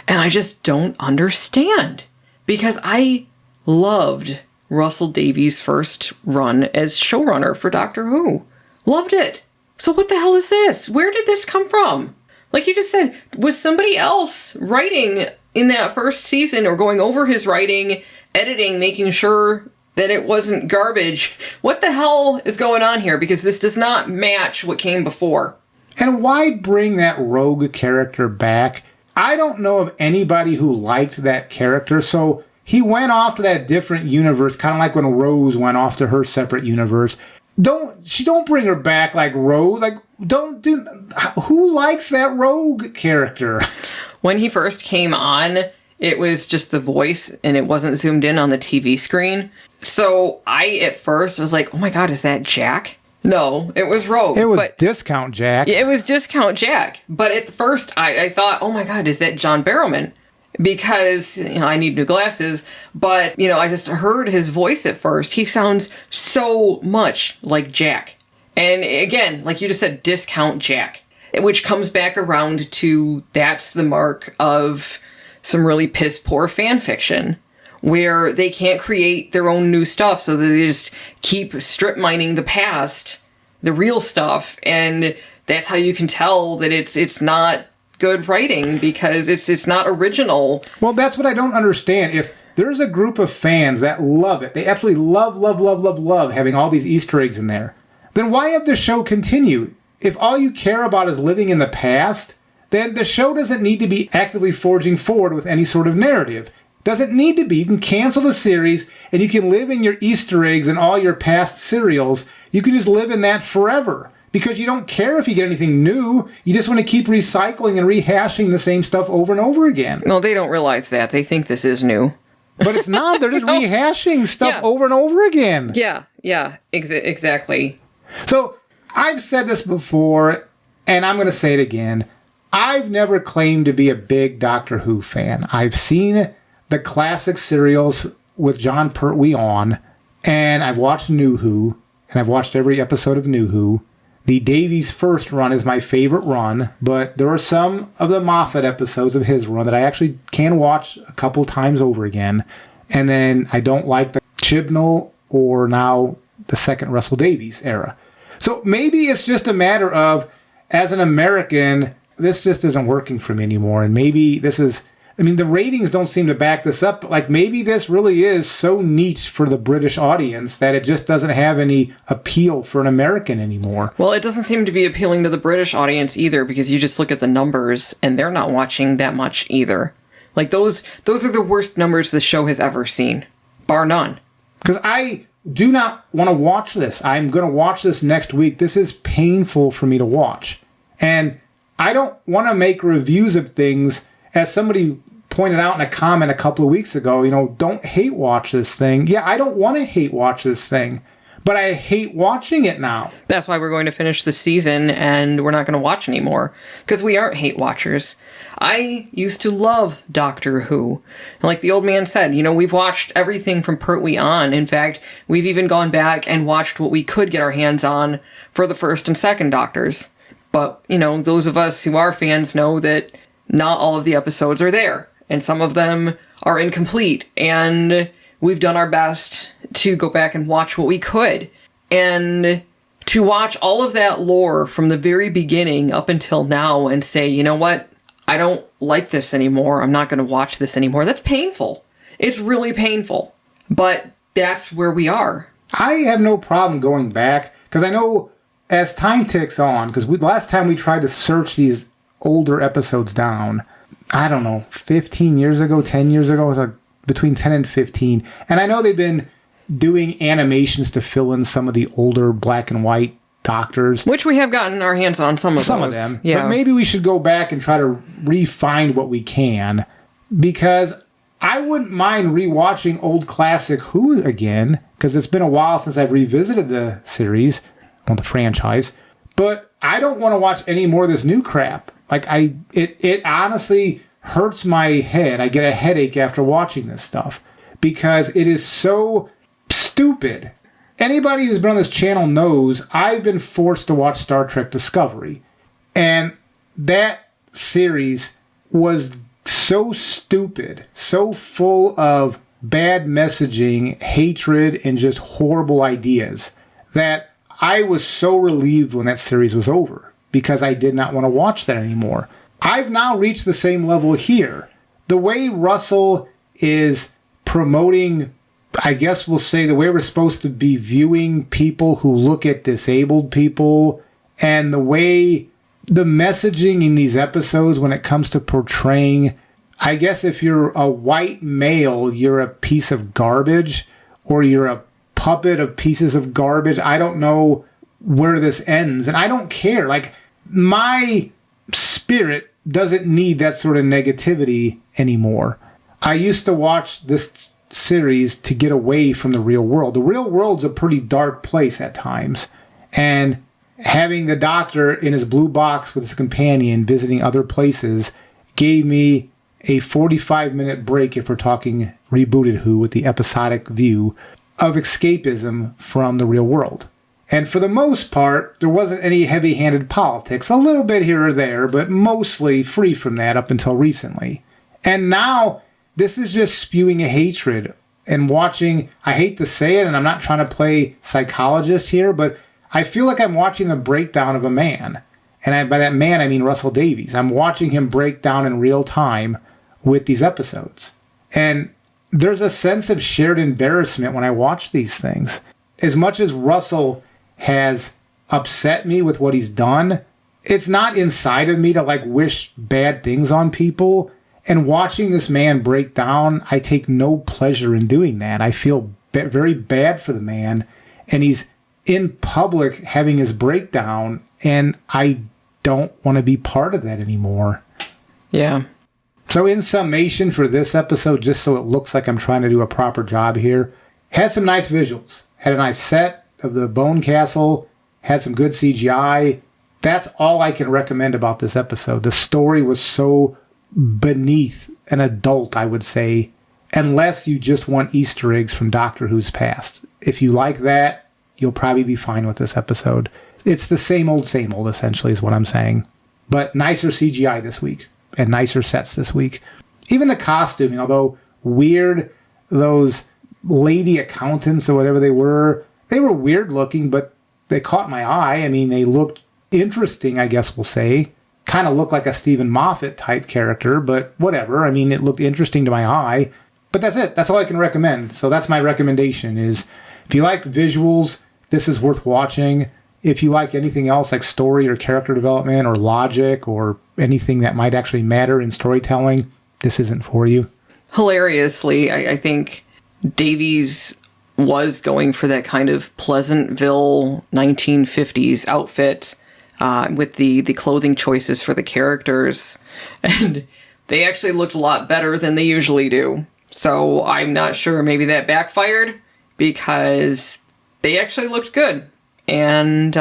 And I just don't understand. Because I loved Russell Davies' first run as showrunner for Doctor Who. Loved it. So what the hell is this? Where did this come from? Like you just said, was somebody else writing in that first season or going over his writing, editing, making sure that it wasn't garbage? What the hell is going on here? Because this does not match what came before. And why bring that rogue character back? I don't know of anybody who liked that character, so he went off to that different universe, kind of like when Rose went off to her separate universe. Don't bring her back like Rogue. Who likes that Rogue character? When he first came on, it was just the voice and it wasn't zoomed in on the TV screen. So at first was like, oh my God, is that Jack? No, it was Rogue. It was Discount Jack. It was Discount Jack. But at first I thought, oh my God, is that John Barrowman? Because, I need new glasses, but, I just heard his voice at first. He sounds so much like Jack. And again, like you just said, Discount Jack, which comes back around to that's the mark of some really piss poor fan fiction, where they can't create their own new stuff, so they just keep strip mining the past, the real stuff, and that's how you can tell that it's not good writing, because it's not original. Well, that's what I don't understand. If there's a group of fans that love it, they absolutely love having all these Easter eggs in there, then why have the show continue? If all you care about is living in the past, then the show doesn't need to be actively forging forward with any sort of narrative. Doesn't need to be. You can cancel the series and you can live in your Easter eggs and all your past serials. You can just live in that forever. Because you don't care if you get anything new. You just want to keep recycling and rehashing the same stuff over and over again. Well, they don't realize that. They think this is new. But it's not. They're just rehashing stuff over and over again. Yeah, exactly. So, I've said this before, and I'm going to say it again. I've never claimed to be a big Doctor Who fan. I've seen the classic serials with John Pertwee on, and I've watched New Who, and I've watched every episode of New Who. The Davies' first run is my favorite run, but there are some of the Moffat episodes of his run that I actually can watch a couple times over again. And then I don't like the Chibnall or now the second Russell Davies era. So maybe it's just a matter of, as an American, this just isn't working for me anymore. And maybe this is... the ratings don't seem to back this up, but maybe this really is so niche for the British audience that it just doesn't have any appeal for an American anymore. Well, it doesn't seem to be appealing to the British audience either, because you just look at the numbers and they're not watching that much either. Those are the worst numbers the show has ever seen, bar none. Because I do not want to watch this. I'm going to watch this next week. This is painful for me to watch. And I don't want to make reviews of things, as somebody pointed out in a comment a couple of weeks ago, don't hate watch this thing. Yeah, I don't want to hate watch this thing, but I hate watching it now. That's why we're going to finish the season and we're not going to watch anymore, because we aren't hate watchers. I used to love Doctor Who. And like the old man said, we've watched everything from Pertwee on. In fact, we've even gone back and watched what we could get our hands on for the first and second Doctors. But, those of us who are fans know that not all of the episodes are there. And some of them are incomplete. And we've done our best to go back and watch what we could. And to watch all of that lore from the very beginning up until now and say, you know what? I don't like this anymore. I'm not going to watch this anymore. That's painful. It's really painful. But that's where we are. I have no problem going back, because I know as time ticks on, because the last time we tried to search these older episodes down, I don't know, 15 years ago, 10 years ago, it was between 10 and 15. And I know they've been doing animations to fill in some of the older black and white doctors. Which we have gotten our hands on some of them. Yeah. But maybe we should go back and try to refine what we can, because I wouldn't mind rewatching old classic Who again, because it's been a while since I've revisited the series, well, the franchise. But I don't want to watch any more of this new crap. Like, it honestly hurts my head. I get a headache after watching this stuff because it is so stupid. Anybody who's been on this channel knows I've been forced to watch Star Trek Discovery. And that series was so stupid, so full of bad messaging, hatred, and just horrible ideas that I was so relieved when that series was over because I did not want to watch that anymore. I've now reached the same level here. The way Russell is promoting, I guess we'll say, the way we're supposed to be viewing people who look at disabled people, and the way the messaging in these episodes when it comes to portraying, I guess if you're a white male, you're a piece of garbage, or you're a puppet of pieces of garbage. I don't know where this ends, and I don't care. Like, my spirit doesn't need that sort of negativity anymore. I used to watch this series to get away from the real world. The real world's a pretty dark place at times, and having the Doctor in his blue box with his companion visiting other places gave me a 45-minute break, if we're talking rebooted Who, with the episodic view of escapism from the real world. And for the most part, there wasn't any heavy-handed politics. A little bit here or there, but mostly free from that up until recently. And now, this is just spewing a hatred and watching, I hate to say it, and I'm not trying to play psychologist here, but I feel like I'm watching the breakdown of a man. And by that man, I mean Russell Davies. I'm watching him break down in real time with these episodes. And there's a sense of shared embarrassment when I watch these things. As much as Russell has upset me with what he's done, it's not inside of me to like wish bad things on people. And watching this man break down, I take no pleasure in doing that. I feel very bad for the man, and he's in public having his breakdown, and I don't want to be part of that anymore. Yeah. So in summation for this episode, just so it looks like I'm trying to do a proper job here, had some nice visuals. Had a nice set of the Bone Castle, had some good CGI. That's all I can recommend about this episode. The story was so beneath an adult, I would say, unless you just want Easter eggs from Doctor Who's past. If you like that, you'll probably be fine with this episode. It's the same old, essentially, is what I'm saying. But nicer CGI this week, and nicer sets this week. Even the costuming, although weird, those lady accountants or whatever they were weird looking, but they caught my eye. I mean, they looked interesting, I guess we'll say. Kind of looked like a Stephen Moffat type character, but whatever. I mean, it looked interesting to my eye. But that's it. That's all I can recommend. So that's my recommendation is, if you like visuals, this is worth watching. If you like anything else like story or character development or logic or anything that might actually matter in storytelling, this isn't for you. Hilariously, I think Davies was going for that kind of Pleasantville 1950s outfit with the clothing choices for the characters. And they actually looked a lot better than they usually do. So I'm not sure, maybe that backfired because they actually looked good. And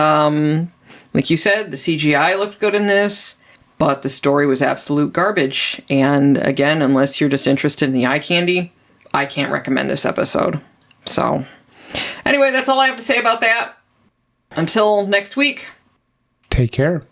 like you said, the CGI looked good in this, but the story was absolute garbage. And again, unless you're just interested in the eye candy, I can't recommend this episode. So anyway, that's all I have to say about that. Until next week. Take care.